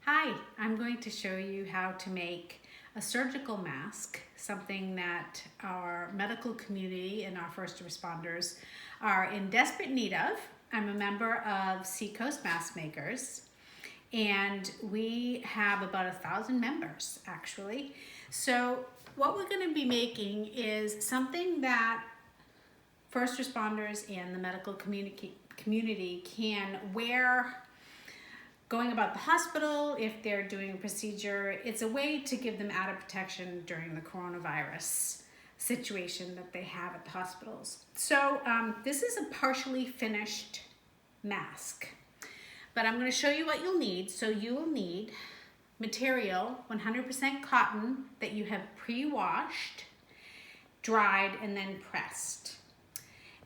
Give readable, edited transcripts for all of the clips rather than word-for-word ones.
Hi, I'm going to show you how to make a surgical mask, something that our medical community and our first responders are in desperate need of. I'm a member of Seacoast Mask Makers, and we have about 1,000 members actually. So what we're going to be making is something that first responders and the medical community can wear going about the hospital if they're doing a procedure. It's a way to give them added protection during the coronavirus situation that they have at the hospitals. So this is a partially finished mask, but I'm going to show you what you'll need. So you will need material, 100% cotton that you have pre-washed, dried, and then pressed.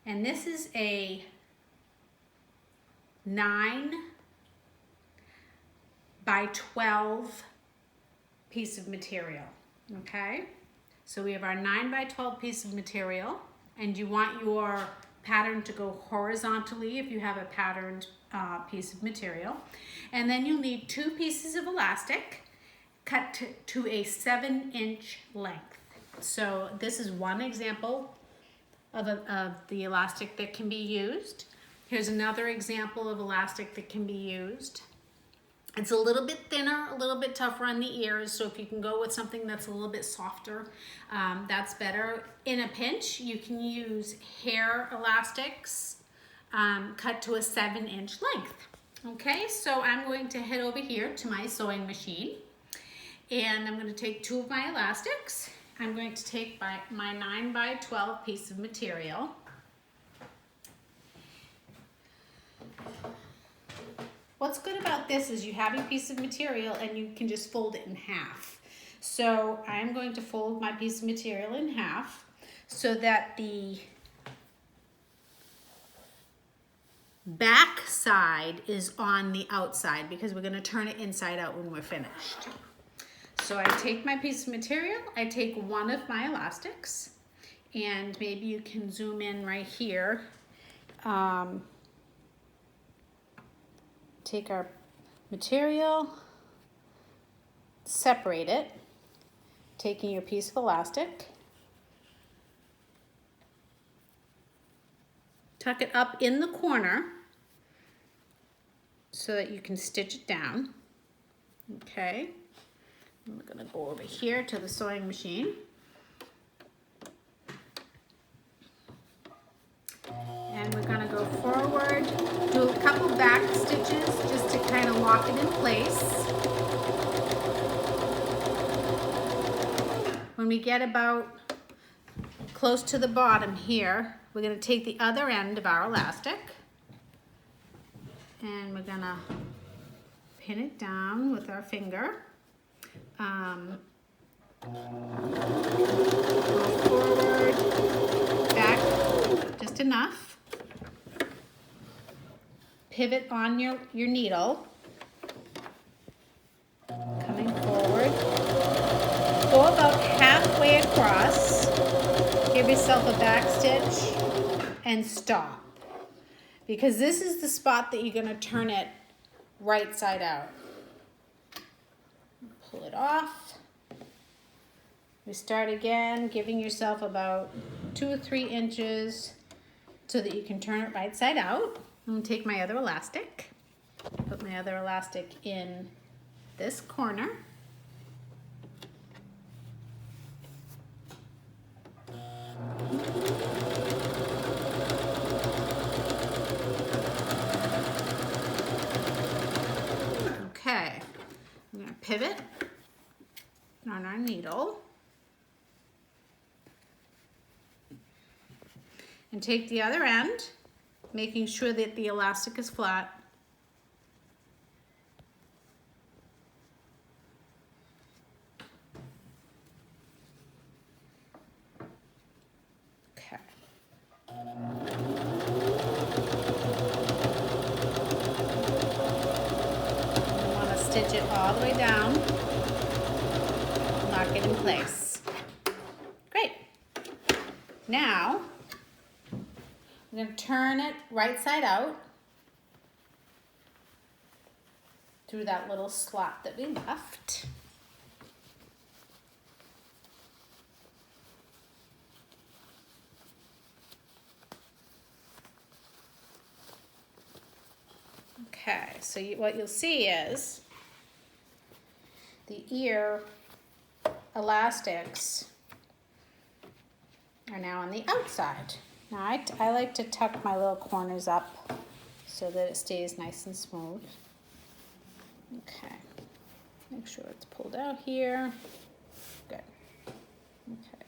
And this is a 9 by 12 piece of material, okay? So we have our 9 by 12 piece of material, and you want your pattern to go horizontally if you have a patterned piece of material. And then you'll need 2 pieces of elastic cut to a 7-inch length. So this is one example of the elastic that can be used. Here's another example of elastic that can be used. It's a little bit thinner, a little bit tougher on the ears, so if you can go with something that's a little bit softer, that's better. In a pinch, you can use hair elastics cut to a 7-inch length. Okay, so I'm going to head over here to my sewing machine, and I'm going to take 2 of my elastics. I'm going to take my 9 by 12 piece of material. What's good about this is you have your piece of material and you can just fold it in half. So I'm going to fold my piece of material in half so that the back side is on the outside, because we're going to turn it inside out when we're finished. So I take my piece of material, I take one of my elastics, and maybe you can zoom in right here. Take our material, separate it, taking your piece of elastic, tuck it up in the corner so that you can stitch it down. Okay, I'm gonna go over here to the sewing machine. And we're going to go forward, do a couple back stitches just to kind of lock it in place. When we get about close to the bottom here, we're going to take the other end of our elastic and we're going to pin it down with our finger. Go forward, back, just enough. Pivot on your needle, coming forward. Go about halfway across, give yourself a back stitch, and stop. Because this is the spot that you're going to turn it right side out. Pull it off. We start again, giving yourself about 2 or 3 inches so that you can turn it right side out. I'm going to take my other elastic, put my other elastic in this corner. Okay, I'm going to pivot on our needle and take the other end, making sure that the elastic is flat. Okay. You want to stitch it all the way down, lock it in place. Great. Now, I'm going to turn it right side out through that little slot that we left. Okay, so what you'll see is the ear elastics are now on the outside. Now I like to tuck my little corners up so that it stays nice and smooth. Okay, make sure it's pulled out here. Good. Okay.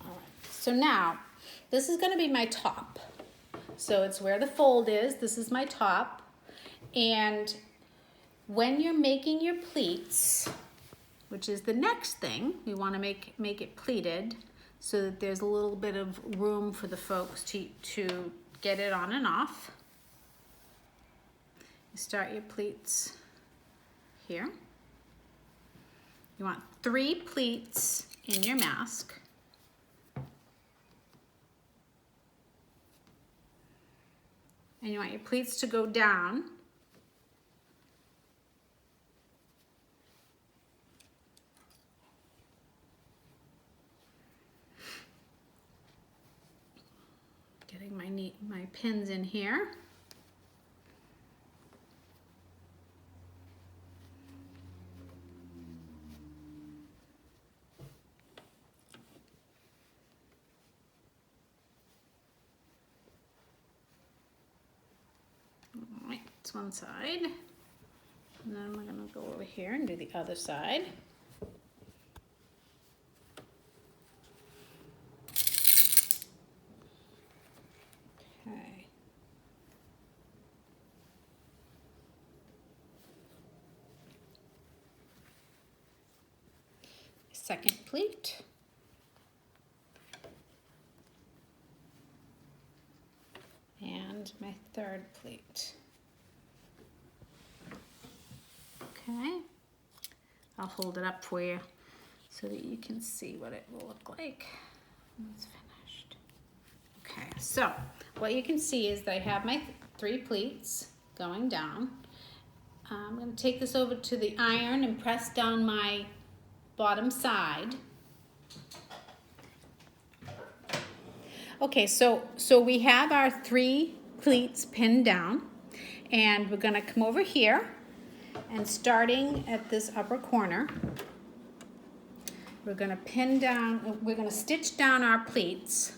All right, so now this is going to be my top. So it's where the fold is. This is my top. And when you're making your pleats, which is the next thing, we want to make it pleated so that there's a little bit of room for the folks to get it on and off. You start your pleats here. You want 3 pleats in your mask. And you want your pleats to go down. Getting my pins in here. It's one side, and then we're going to go over here and do the other side. Okay. Second pleat. And my third pleat. Okay, I'll hold it up for you so that you can see what it will look like when it's finished. Okay, so what you can see is that I have my 3 pleats going down. I'm going to take this over to the iron and press down my bottom side. Okay, so we have our 3 pleats pinned down, and we're going to come over here. And starting at this upper corner, we're going to pin down, we're going to stitch down our pleats.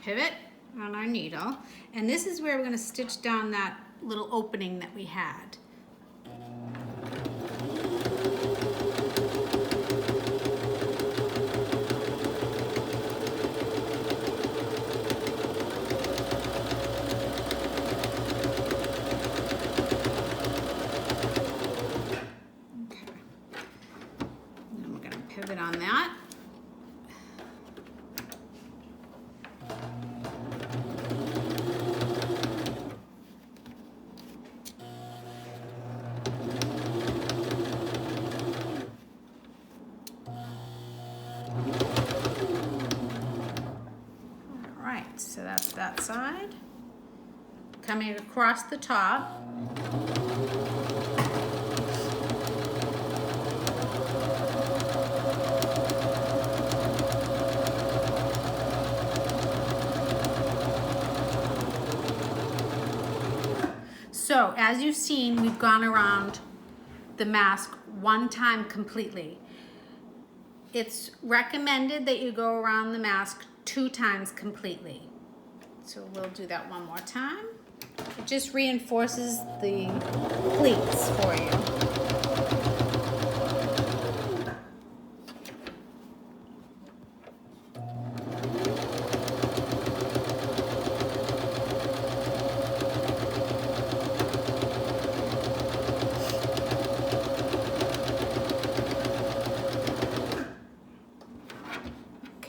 Pivot on our needle, and this is where we're going to stitch down that little opening that we had. Okay. And then we're going to pivot on that. So that's that side. Coming across the top. So as you've seen, we've gone around the mask 1 time completely. It's recommended that you go around the mask 2 times completely. So we'll do that one more time. It just reinforces the pleats for you.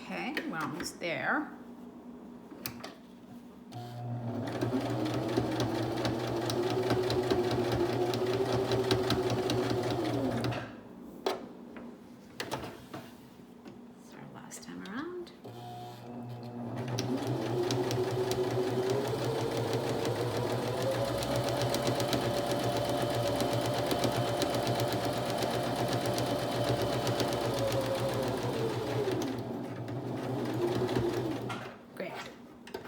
Okay, we're almost there. It's our last time around. Great.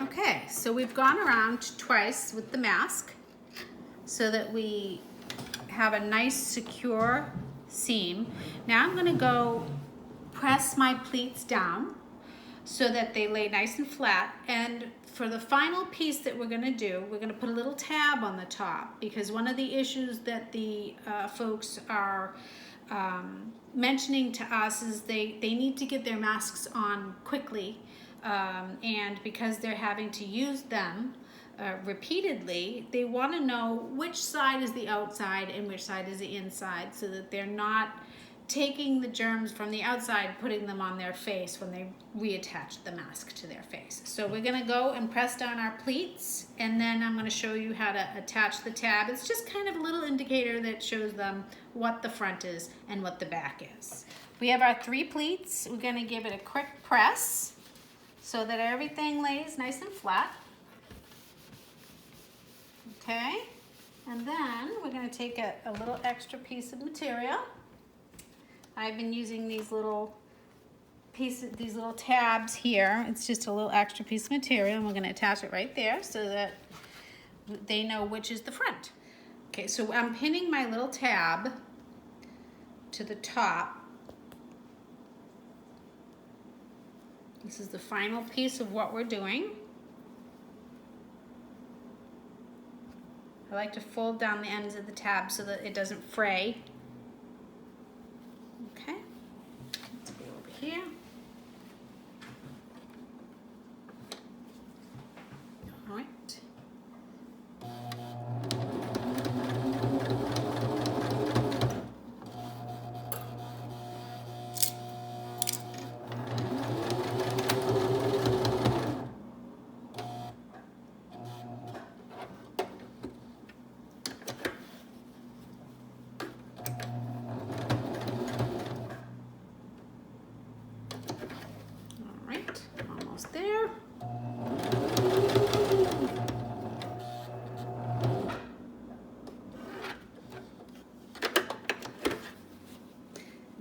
Okay, so we've gone around twice with the mask so that we have a nice secure seam. Now I'm going to go press my pleats down so that they lay nice and flat, and for the final piece that we're going to do, we're going to put a little tab on the top, because one of the issues that the folks are mentioning to us is they need to get their masks on quickly, and because they're having to use them repeatedly, they want to know which side is the outside and which side is the inside, so that they're not taking the germs from the outside, putting them on their face when they reattach the mask to their face. So we're going to go and press down our pleats, and then I'm going to show you how to attach the tab. It's just kind of a little indicator that shows them what the front is and what the back is. We have our 3 pleats. We're going to give it a quick press so that everything lays nice and flat. Okay, and then we're going to take a little extra piece of material. I've been using these little pieces, these little tabs here. It's just a little extra piece of material, and we're going to attach it right there so that they know which is the front. Okay, so I'm pinning my little tab to the top. This is the final piece of what we're doing. I like to fold down the ends of the tab so that it doesn't fray. Okay, let's go over here. All right. Almost there.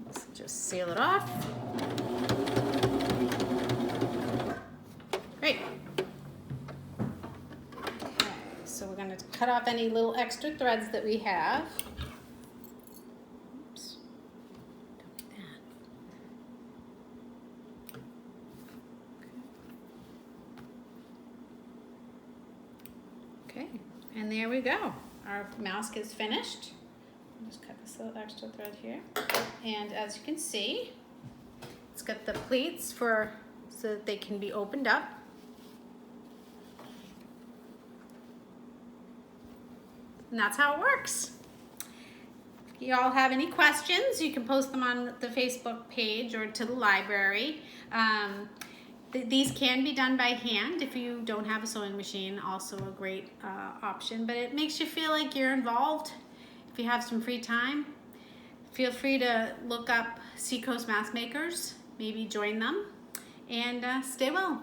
Let's just seal it off. Great. Okay, so we're going to cut off any little extra threads that we have. Oops. Don't need that. Okay, and there we go. Our mask is finished. I'll just cut this little extra thread here. And as you can see, it's got the pleats so that they can be opened up. And that's how it works. If you all have any questions, you can post them on the Facebook page or to the library. These can be done by hand if you don't have a sewing machine, also a great option, but it makes you feel like you're involved. If you have some free time, feel free to look up Seacoast Mask Makers, maybe join them, and stay well.